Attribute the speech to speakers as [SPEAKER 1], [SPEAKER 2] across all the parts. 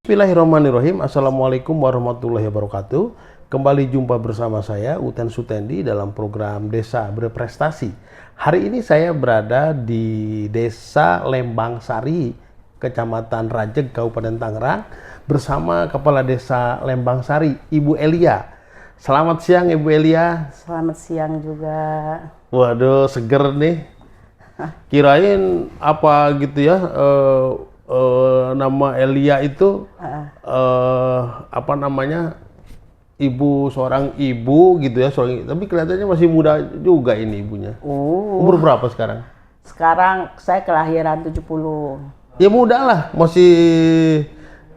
[SPEAKER 1] Bismillahirrahmanirrahim. Assalamualaikum warahmatullahi wabarakatuh. Kembali jumpa bersama saya Uten Sutendi dalam program Desa Berprestasi. Hari ini saya berada di Desa Lembang Sari, Kecamatan Rajeg, Kabupaten Tangerang, bersama Kepala Desa Lembang Sari, Ibu Elia. Selamat siang Ibu Elia.
[SPEAKER 2] Selamat siang juga.
[SPEAKER 1] Waduh, seger nih. Kirain apa gitu ya? Nama Elia itu apa namanya, seorang ibu gitu ya, tapi kelihatannya masih muda juga ini ibunya. Umur berapa sekarang?
[SPEAKER 2] Sekarang saya kelahiran 70.
[SPEAKER 1] Ya muda lah, masih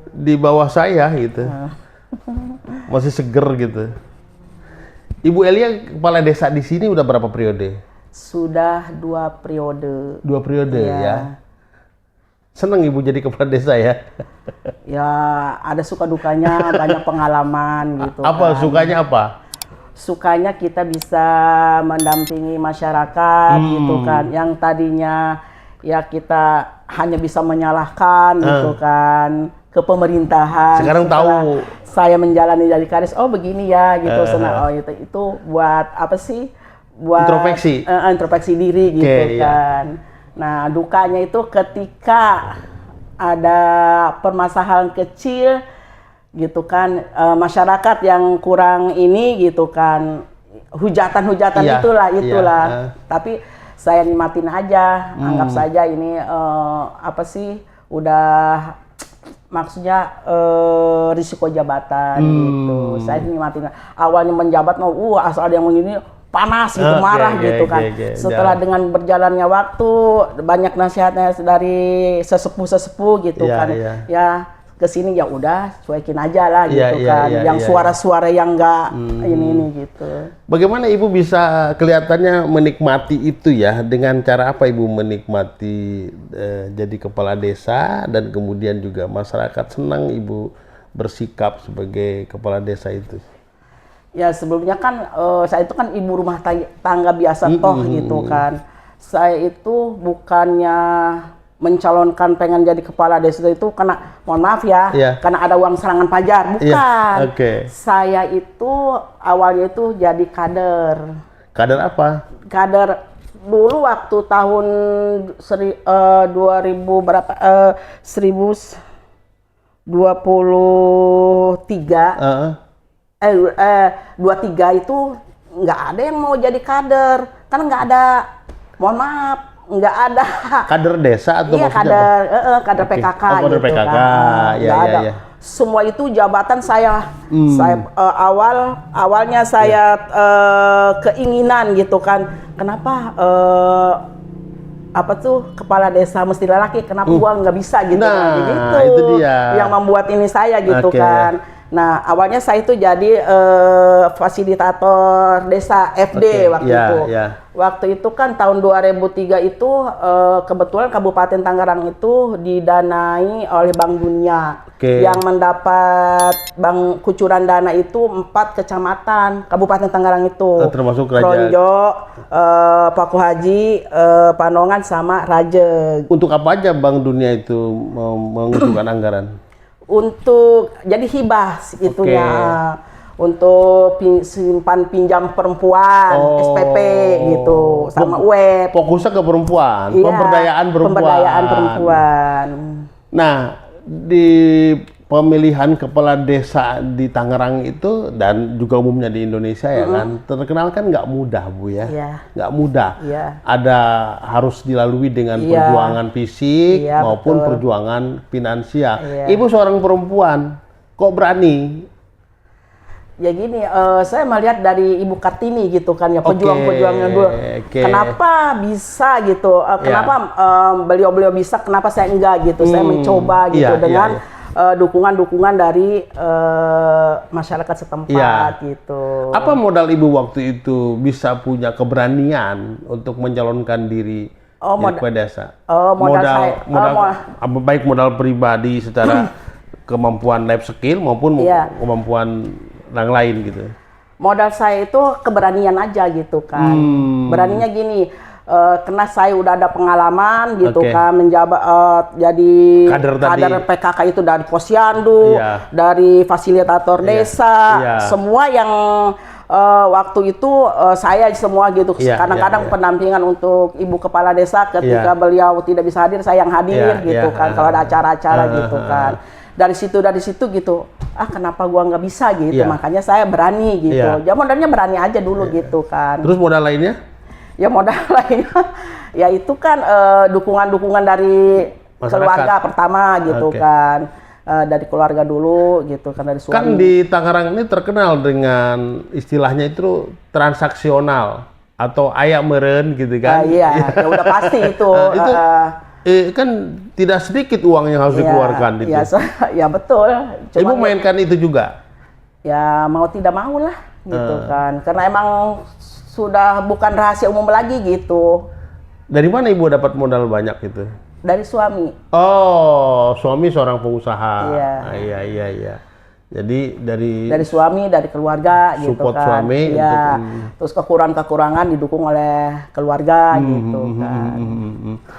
[SPEAKER 1] di bawah saya gitu. Masih seger gitu. Ibu Elia kepala desa di sini udah berapa periode?
[SPEAKER 2] Sudah 2 periode.
[SPEAKER 1] 2 periode ya. Seneng Ibu jadi kepala desa ya?
[SPEAKER 2] Ya ada suka dukanya, banyak pengalaman gitu.
[SPEAKER 1] Apa sukanya apa?
[SPEAKER 2] Sukanya kita bisa mendampingi masyarakat gitu kan. Yang tadinya ya kita hanya bisa menyalahkan gitu kan ke pemerintahan.
[SPEAKER 1] Sekarang tahu.
[SPEAKER 2] Saya menjalani dari karis, oh begini ya gitu. Oh itu buat apa sih? Buat introspeksi diri gitu kan. Iya. Nah, dukanya itu ketika ada permasalahan kecil gitu kan, masyarakat yang kurang ini gitu kan, hujatan-hujatan itulah. Tapi saya nikmatin aja, anggap saja ini apa sih, udah maksudnya risiko jabatan gitu. Saya nikmatin. Awalnya menjabat mau asal ada yang begini panas gitu, marah gitu kan. Setelah dengan berjalannya waktu, banyak nasihatnya dari sesepuh gitu kan. Ya kesini ya udah cuekin aja lah gitu kan. Yang suara-suara yang enggak ini gitu.
[SPEAKER 1] Bagaimana Ibu bisa kelihatannya menikmati itu ya? Dengan cara apa Ibu menikmati jadi kepala desa dan kemudian juga masyarakat senang Ibu bersikap sebagai kepala desa itu?
[SPEAKER 2] Ya sebelumnya kan saya itu kan ibu rumah tangga biasa gitu kan. Saya itu bukannya mencalonkan pengen jadi kepala desa itu karena, mohon maaf ya, karena ada uang serangan pajar, bukan. Saya itu awalnya itu jadi kader.
[SPEAKER 1] Kader apa?
[SPEAKER 2] Kader dulu waktu tahun 2000 berapa? 1023. 23 itu nggak ada yang mau jadi kader, kan nggak ada, mohon maaf, nggak ada.
[SPEAKER 1] Kader desa atau
[SPEAKER 2] kader PKK
[SPEAKER 1] kader
[SPEAKER 2] gitu
[SPEAKER 1] PKK.
[SPEAKER 2] kan.
[SPEAKER 1] Ya.
[SPEAKER 2] Semua itu jabatan saya, awalnya saya keinginan gitu kan, kenapa apa tuh kepala desa mesti lelaki, kenapa gua nggak bisa gitu kan, gitu.
[SPEAKER 1] Itu dia.
[SPEAKER 2] Yang membuat ini saya gitu kan. Nah, awalnya saya itu jadi fasilitator desa FD waktu itu. Waktu itu kan tahun 2003 itu kebetulan Kabupaten Tangerang itu didanai oleh Bank Dunia. Yang mendapat kucuran dana itu 4 kecamatan Kabupaten Tangerang itu.
[SPEAKER 1] Termasuk Raja.
[SPEAKER 2] Kronjo, Paku Haji, Panongan sama Rajeg.
[SPEAKER 1] Untuk apa aja Bank Dunia itu mengusulkan anggaran?
[SPEAKER 2] Untuk jadi hibah itunya, untuk simpan pinjam perempuan, SPP gitu, sama web.
[SPEAKER 1] Fokusnya ke perempuan, pemberdayaan perempuan. Nah, di pemilihan kepala desa di Tangerang itu dan juga umumnya di Indonesia ya kan, terkenal kan nggak mudah Bu ya, nggak mudah. Ada harus dilalui dengan perjuangan fisik maupun perjuangan finansial. Ibu seorang perempuan, kok berani?
[SPEAKER 2] Ya gini, saya melihat dari Ibu Kartini gitu kan ya, pejuang-pejuangnya dulu. Kenapa bisa gitu? Kenapa beliau-beliau bisa? Kenapa saya enggak gitu? Saya mencoba gitu dengan dukungan-dukungan dari masyarakat setempat gitu.
[SPEAKER 1] Apa modal Ibu waktu itu bisa punya keberanian untuk mencalonkan diri jadi kepala desa? Baik modal pribadi secara kemampuan life skill maupun kemampuan yang lain gitu.
[SPEAKER 2] Modal saya itu keberanian aja gitu kan. Beraninya gini, karena saya udah ada pengalaman gitu kan menjabat jadi kader PKK itu dari posyandu, dari fasilitator desa, semua yang waktu itu saya semua gitu. Kadang-kadang pendampingan untuk ibu kepala desa ketika beliau tidak bisa hadir, saya yang hadir gitu kan. Kalau ada acara-acara gitu kan. Dari situ gitu. Kenapa gua nggak bisa gitu? Makanya saya berani gitu. Ya modalnya berani aja dulu gitu kan.
[SPEAKER 1] Terus modal lainnya?
[SPEAKER 2] Ya modal lainnya, ya itu kan dukungan dari masyarakat. Keluarga pertama gitu kan, dari keluarga dulu gitu kan, dari suami.
[SPEAKER 1] Kan di Tangerang ini terkenal dengan istilahnya itu transaksional atau ayak meren gitu kan?
[SPEAKER 2] Iya, ya udah pasti itu.
[SPEAKER 1] Kan tidak sedikit uang yang harus dikeluarkan itu.
[SPEAKER 2] Ya betul.
[SPEAKER 1] Ibu mainkan itu juga?
[SPEAKER 2] Ya mau tidak mau lah gitu kan, karena emang sudah bukan rahasia umum lagi gitu.
[SPEAKER 1] Dari mana ibu dapat modal banyak itu?
[SPEAKER 2] Dari suami.
[SPEAKER 1] Oh, suami seorang pengusaha.
[SPEAKER 2] Iya.
[SPEAKER 1] Jadi dari
[SPEAKER 2] suami, dari keluarga gitu kan.
[SPEAKER 1] Support suami.
[SPEAKER 2] Iya. Terus kekurangan didukung oleh keluarga gitu kan.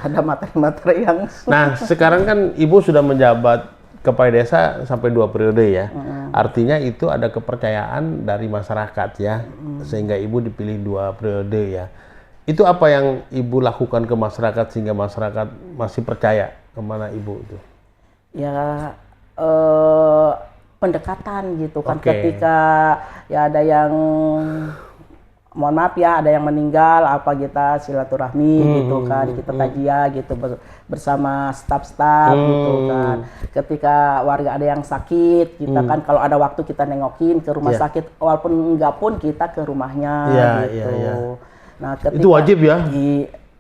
[SPEAKER 2] Ada materi-materi yang.
[SPEAKER 1] Nah, sekarang kan ibu sudah menjabat kepala desa sampai 2 periode ya. Artinya itu ada kepercayaan dari masyarakat ya. Sehingga ibu dipilih 2 periode ya. Itu apa yang ibu lakukan ke masyarakat sehingga masyarakat masih percaya kemana ibu itu?
[SPEAKER 2] Ya pendekatan gitu kan. Ketika ya ada yang mohon maaf ya, ada yang meninggal, kita silaturahmi gitu kan, kita tajia gitu bersama staf-staf gitu kan. Ketika warga ada yang sakit, kita kan kalau ada waktu kita nengokin ke rumah sakit, walaupun enggak pun kita ke rumahnya gitu. Nah,
[SPEAKER 1] itu wajib ya?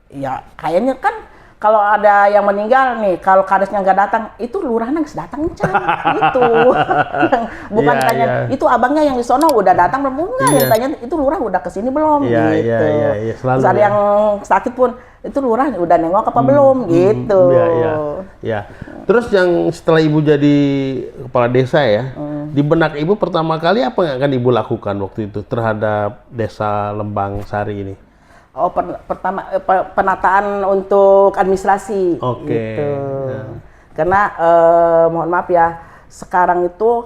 [SPEAKER 2] Iya, kayaknya kan kalau ada yang meninggal nih, kalau kadesnya nggak datang, itu lurahnya nggak datang gitu. Bukan tanya, itu abangnya yang di sono udah datang belum? Enggak, yang tanya itu lurah udah kesini belum gitu. Terus ada yang sakit pun, itu lurah udah nengok apa belum gitu.
[SPEAKER 1] Iya. Terus yang setelah ibu jadi kepala desa ya, di benak ibu pertama kali apa yang akan ibu lakukan waktu itu terhadap desa Lembang Sari ini?
[SPEAKER 2] Pertama penataan untuk administrasi gitu. Karena mohon maaf ya, sekarang itu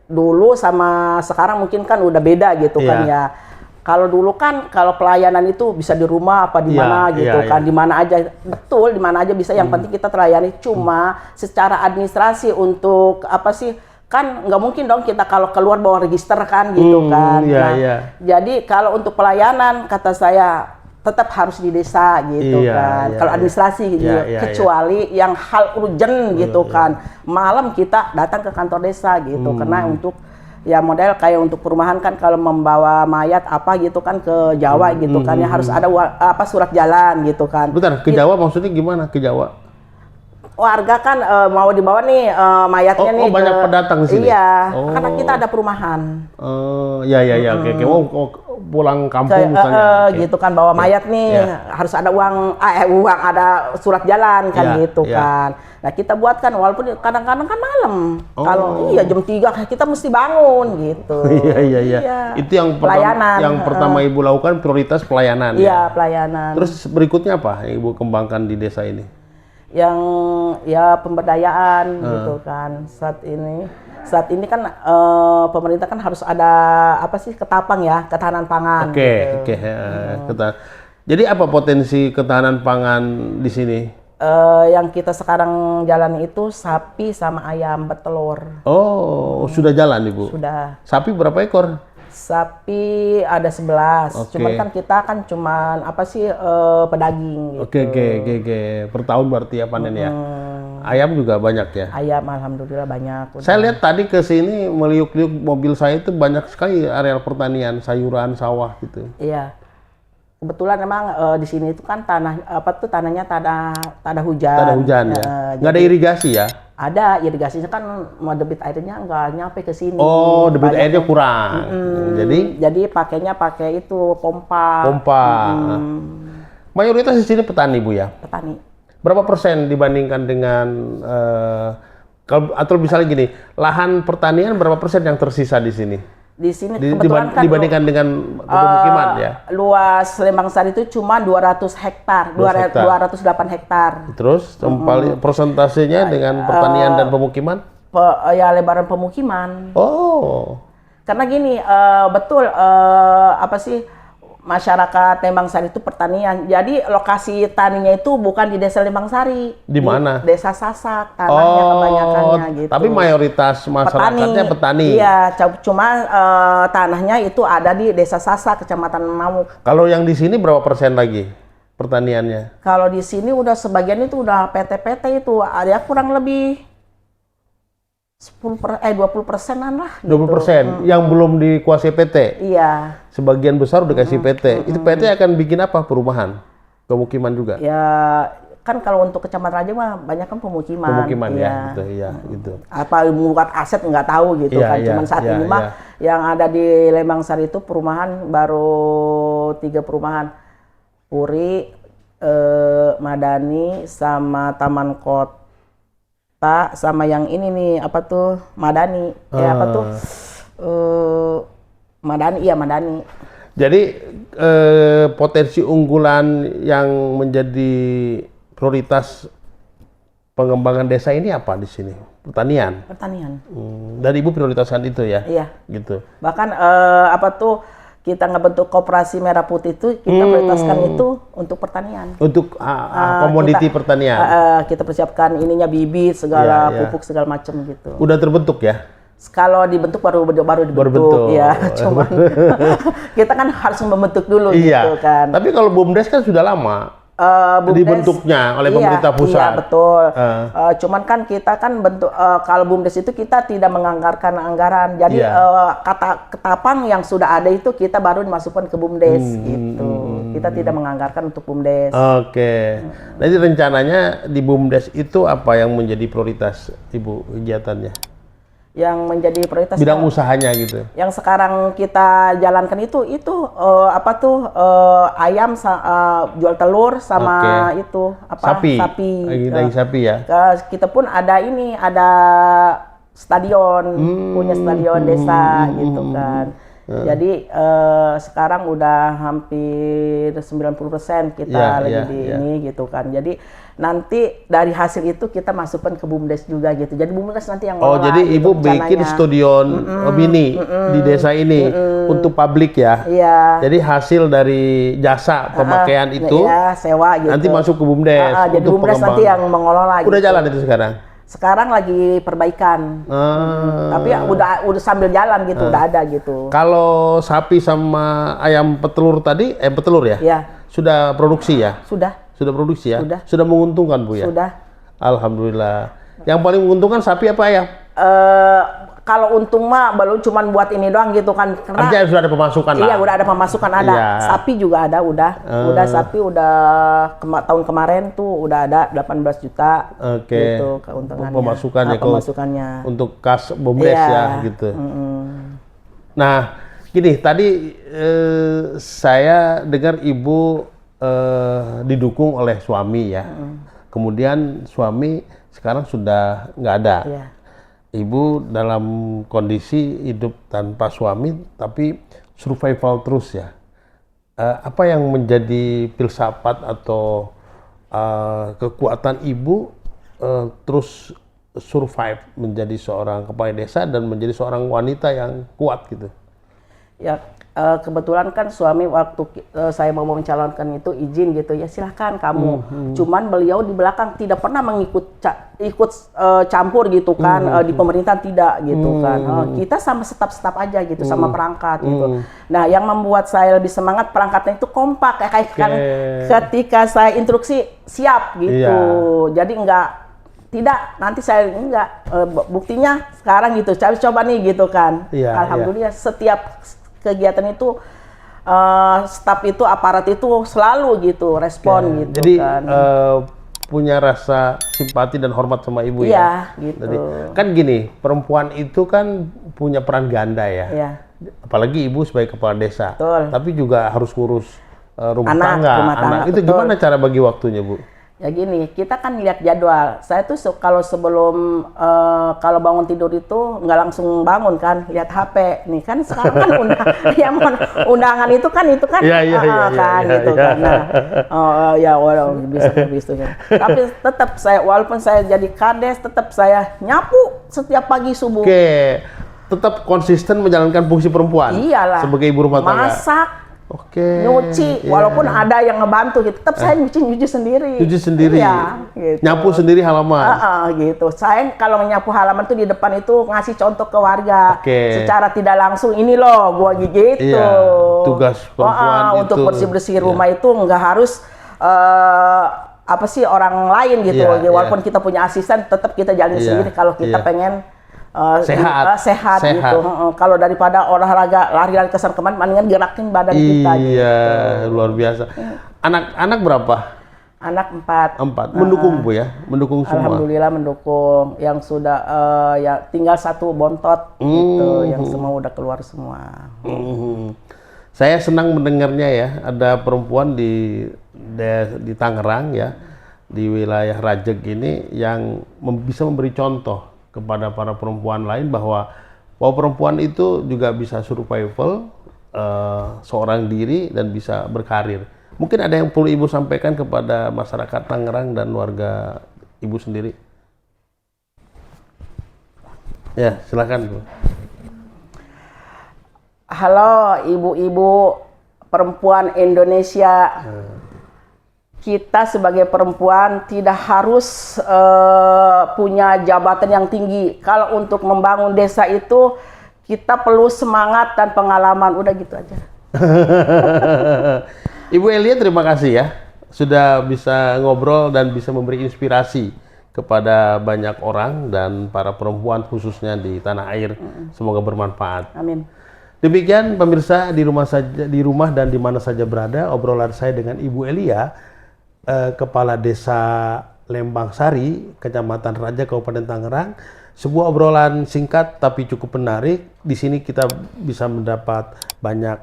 [SPEAKER 2] dulu sama sekarang mungkin kan udah beda gitu kan ya. Kalau dulu kan kalau pelayanan itu bisa di rumah apa di mana gitu kan, di mana aja, betul di mana aja bisa, yang penting kita terlayani. Cuma secara administrasi untuk apa sih, kan nggak mungkin dong kita kalau keluar bawa register kan gitu kan. Jadi kalau untuk pelayanan kata saya tetap harus di desa gitu kan. Kalau administrasi gitu, kecuali yang hal urgent gitu kan. Malam kita datang ke kantor desa gitu, karena untuk ya model kayak untuk perumahan kan kalau membawa mayat apa gitu kan ke Jawa gitu kan ya harus ada surat jalan gitu kan.
[SPEAKER 1] Bentar, ke Jawa maksudnya gimana ke Jawa?
[SPEAKER 2] Warga kan mau dibawa nih mayatnya nih.
[SPEAKER 1] Banyak pendatang di sini.
[SPEAKER 2] Iya, karena kita ada perumahan.
[SPEAKER 1] Oke. Pulang kampung misalnya.
[SPEAKER 2] Gitu kan bawa mayat nih, harus ada uang ada surat jalan kan gitu kan. Nah, kita buatkan walaupun kadang-kadang kan malam. Kalau jam 3 kita mesti bangun gitu.
[SPEAKER 1] Iya. Itu yang pelayanan. Yang pertama ibu lakukan prioritas pelayanan.
[SPEAKER 2] Iya, pelayanan.
[SPEAKER 1] Terus berikutnya apa yang ibu kembangkan di desa ini?
[SPEAKER 2] Yang ya pemberdayaan gitu kan. Saat ini kan pemerintah kan harus ada apa sih, ketapang ya, ketahanan pangan.
[SPEAKER 1] Oke. Jadi apa potensi ketahanan pangan di sini?
[SPEAKER 2] Yang kita sekarang jalani itu sapi sama ayam bertelur.
[SPEAKER 1] Sudah jalan ibu?
[SPEAKER 2] Sudah.
[SPEAKER 1] Sapi berapa ekor?
[SPEAKER 2] Sapi ada 11, cuman kan kita kan cuman apa sih pedaging gitu.
[SPEAKER 1] Oke. Per tahun berarti ya panen ya. Ayam juga banyak ya?
[SPEAKER 2] Ayam alhamdulillah banyak.
[SPEAKER 1] Saya lihat tadi ke sini meliuk-liuk mobil saya itu banyak sekali areal pertanian, sayuran, sawah gitu.
[SPEAKER 2] Iya. Kebetulan emang di sini itu kan tanahnya tanah hujan.
[SPEAKER 1] Tanah hujan ya. Nggak ada irigasi ya?
[SPEAKER 2] Ada irigasinya kan, mau debit airnya nggak nyampe ke sini.
[SPEAKER 1] Debit airnya kurang.
[SPEAKER 2] Jadi pakai itu pompa.
[SPEAKER 1] Mayoritas di sini petani Bu ya?
[SPEAKER 2] Petani.
[SPEAKER 1] Berapa persen dibandingkan dengan atau misalnya gini, lahan pertanian berapa persen yang tersisa di sini?
[SPEAKER 2] Di sini kebetulan kan
[SPEAKER 1] dibandingkan dengan pemukiman ya.
[SPEAKER 2] Luas Lembang Sari itu cuma 200 hektar, 208 hektar.
[SPEAKER 1] Terus persentasenya dengan pertanian dan pemukiman?
[SPEAKER 2] Ya lebaran pemukiman.
[SPEAKER 1] Oh.
[SPEAKER 2] Karena gini, betul apa sih, masyarakat Lembang Sari itu pertanian. Jadi lokasi taninya itu bukan di Desa Lembang Sari.
[SPEAKER 1] Di mana?
[SPEAKER 2] Desa Sasak, tanahnya kebanyakannya gitu.
[SPEAKER 1] Tapi mayoritas masyarakatnya petani.
[SPEAKER 2] Iya, cuma tanahnya itu ada di Desa Sasak, Kecamatan Mamuk.
[SPEAKER 1] Kalau yang di sini berapa persen lagi pertaniannya?
[SPEAKER 2] Kalau di sini udah sebagian itu udah PT-PT itu, ada kurang lebih 20%-an lah.
[SPEAKER 1] 20% yang belum dikuasai PT?
[SPEAKER 2] Iya.
[SPEAKER 1] Sebagian besar udah kasih PT. Itu PT akan bikin apa? Perumahan? Pemukiman juga?
[SPEAKER 2] Ya, kan kalau untuk Kecamatan Raja mah banyak kan pemukiman.
[SPEAKER 1] Pemukiman ya, gitu.
[SPEAKER 2] Apa membuat aset nggak tahu gitu kan. Cuman saat ini mah yang ada di Lembang Sari itu perumahan baru 3 perumahan. Puri, Madani, sama Taman Kota. Sama yang ini nih apa tuh Madani apa tuh Madani, iya Madani.
[SPEAKER 1] Jadi potensi unggulan yang menjadi prioritas pengembangan desa ini apa di sini? Pertanian. Dan Ibu prioritaskan itu ya?
[SPEAKER 2] Iya.
[SPEAKER 1] Gitu.
[SPEAKER 2] Bahkan apa tuh kita ngebentuk Koperasi Merah Putih itu kita prioritaskan itu untuk pertanian.
[SPEAKER 1] Untuk komoditi pertanian.
[SPEAKER 2] Kita persiapkan ininya bibit segala pupuk segala macam gitu.
[SPEAKER 1] Udah terbentuk ya?
[SPEAKER 2] Kalau dibentuk baru dibentuk ya. Cuman kita kan harus membentuk dulu gitu kan.
[SPEAKER 1] Tapi kalau BUMDes kan sudah lama. Dibentuknya oleh pemerintah pusat.
[SPEAKER 2] Iya betul. Cuman kan kita kan bentuk kalau BUMDes itu kita tidak menganggarkan anggaran. Jadi kata ketapang yang sudah ada itu kita baru dimasukkan ke BUMDes gitu. Kita tidak menganggarkan untuk BUMDes.
[SPEAKER 1] Oke. Jadi rencananya di BUMDes itu apa yang menjadi prioritas Ibu kegiatannya?
[SPEAKER 2] Yang menjadi prioritas
[SPEAKER 1] bidang usahanya gitu.
[SPEAKER 2] Yang sekarang kita jalankan itu apa tuh ayam jual telur sama itu apa sapi
[SPEAKER 1] sapi ya.
[SPEAKER 2] Kita pun ada stadion, punya stadion desa gitu kan. Jadi sekarang udah hampir 90% kita ini gitu kan. Jadi nanti dari hasil itu kita masukkan ke BUMDes juga gitu. Jadi BUMDes nanti yang ngelola.
[SPEAKER 1] Jadi Ibu bikin stadion mini di desa ini untuk publik ya. Iya. Jadi hasil dari jasa pemakaian itu
[SPEAKER 2] sewa gitu.
[SPEAKER 1] Nanti masuk ke BUMDes.
[SPEAKER 2] Jadi BUMDes nanti yang mengelola.
[SPEAKER 1] Udah jalan itu sekarang?
[SPEAKER 2] Sekarang lagi perbaikan. Tapi udah sambil jalan gitu, udah ada gitu.
[SPEAKER 1] Kalau sapi sama ayam petelur tadi, petelur ya?
[SPEAKER 2] Iya.
[SPEAKER 1] Sudah produksi ya? Sudah produksi ya?
[SPEAKER 2] Sudah
[SPEAKER 1] menguntungkan Bu ya?
[SPEAKER 2] Sudah.
[SPEAKER 1] Alhamdulillah. Yang paling menguntungkan sapi apa ayam?
[SPEAKER 2] Kalau untung mah belum cuman buat ini doang gitu kan. Karena
[SPEAKER 1] artinya sudah ada pemasukan lah.
[SPEAKER 2] Iya, udah ada pemasukan ada. Iya. Sapi juga ada udah sapi tahun kemarin tuh udah ada 18 juta. Gitu keuntungannya.
[SPEAKER 1] Pemasukannya. Untuk kas BUMDes ya gitu. Nah, gini tadi saya dengar Ibu didukung oleh suami ya. Kemudian suami sekarang sudah nggak ada. Iya. Ibu dalam kondisi hidup tanpa suami tapi survival terus ya. Apa yang menjadi filsafat atau kekuatan Ibu terus survive menjadi seorang kepala desa dan menjadi seorang wanita yang kuat gitu? Ya,
[SPEAKER 2] kebetulan kan suami waktu saya mau mencalonkan itu izin gitu ya, silahkan kamu. Cuman beliau di belakang tidak pernah ikut campur gitu kan, di pemerintahan tidak gitu kan. Kita sama staf-staf aja gitu, sama perangkat gitu. Nah, yang membuat saya lebih semangat perangkatnya itu kompak kayak kan ketika saya instruksi siap gitu. Jadi tidak, nanti saya enggak, buktinya sekarang gitu, coba nih gitu kan. Alhamdulillah setiap kegiatan itu staf itu aparat itu selalu gitu respon gitu.
[SPEAKER 1] Jadi
[SPEAKER 2] kan.
[SPEAKER 1] Punya rasa simpati dan hormat sama Ibu
[SPEAKER 2] ya. Gitu.
[SPEAKER 1] Jadi, kan gini, perempuan itu kan punya peran ganda ya. Iya. Apalagi Ibu sebagai kepala desa.
[SPEAKER 2] Betul.
[SPEAKER 1] Tapi juga harus ngurus rumah tangga. Itu gimana cara bagi waktunya Bu?
[SPEAKER 2] Ya gini, kita kan lihat jadwal. Saya tuh kalau sebelum kalau bangun tidur itu nggak langsung bangun kan, lihat HP. Nih kan sekarang kan undangan itu kan kan gitu kan. Nah, ya walau bisa kan. Tapi tetap saya walaupun saya jadi kades, tetap saya nyapu setiap pagi subuh.
[SPEAKER 1] Oke. Tetap konsisten menjalankan fungsi perempuan.
[SPEAKER 2] Iyalah.
[SPEAKER 1] Sebagai ibu rumah tangga.
[SPEAKER 2] Masak.
[SPEAKER 1] Oke.
[SPEAKER 2] Nyuci, walaupun ada yang ngebantu gitu, tetap saya nyuci sendiri.
[SPEAKER 1] Nyuci sendiri.
[SPEAKER 2] Iya, gitu.
[SPEAKER 1] Nyapu sendiri halaman.
[SPEAKER 2] Gitu. Saya kalau menyapu halaman tuh di depan itu ngasih contoh ke warga.
[SPEAKER 1] Oke.
[SPEAKER 2] Secara tidak langsung ini loh, gua gitu.
[SPEAKER 1] Iya, tugas perempuan itu.
[SPEAKER 2] Untuk bersih-bersih rumah itu nggak harus apa sih orang lain gitu. Walaupun kita punya asisten, tetap kita jalin sendiri kalau kita pengen sehat gitu. Kalau daripada olahraga lari-lari kesan kemana, mendingan gerakin badan kita gitu.
[SPEAKER 1] Iya, luar biasa. Anak-anak berapa?
[SPEAKER 2] Anak 4.
[SPEAKER 1] Mendukung Bu ya? Mendukung semua?
[SPEAKER 2] Alhamdulillah mendukung. Yang sudah ya tinggal 1 bontot gitu, yang semua udah keluar semua.
[SPEAKER 1] Saya senang mendengarnya ya, ada perempuan di Tangerang ya, di wilayah Rajeg ini yang bisa memberi contoh kepada para perempuan lain bahwa perempuan itu juga bisa survival seorang diri dan bisa berkarir. Mungkin ada yang perlu Ibu sampaikan kepada masyarakat Tangerang dan warga Ibu sendiri. Ya, silakan Bu.
[SPEAKER 2] Halo ibu-ibu perempuan Indonesia. Kita sebagai perempuan tidak harus punya jabatan yang tinggi. Kalau untuk membangun desa itu kita perlu semangat dan pengalaman. Udah gitu aja.
[SPEAKER 1] Ibu Elia terima kasih ya sudah bisa ngobrol dan bisa memberi inspirasi kepada banyak orang dan para perempuan khususnya di tanah air. Semoga bermanfaat.
[SPEAKER 2] Amin.
[SPEAKER 1] Demikian pemirsa di rumah dan di mana saja berada obrolan saya dengan Ibu Elia, Kepala Desa Lembang Sari, Kecamatan Raja, Kabupaten Tangerang. Sebuah obrolan singkat tapi cukup menarik. Di sini kita bisa mendapat banyak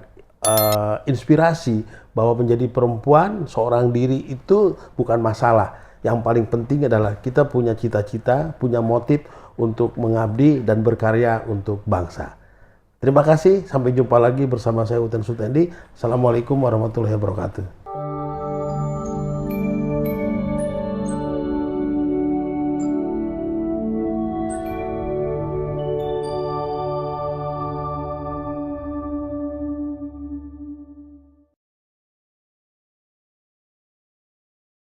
[SPEAKER 1] inspirasi bahwa menjadi perempuan seorang diri itu bukan masalah. Yang paling penting adalah kita punya cita-cita, punya motif untuk mengabdi dan berkarya untuk bangsa. Terima kasih, sampai jumpa lagi bersama saya Uten Sutendi. Assalamualaikum warahmatullahi wabarakatuh.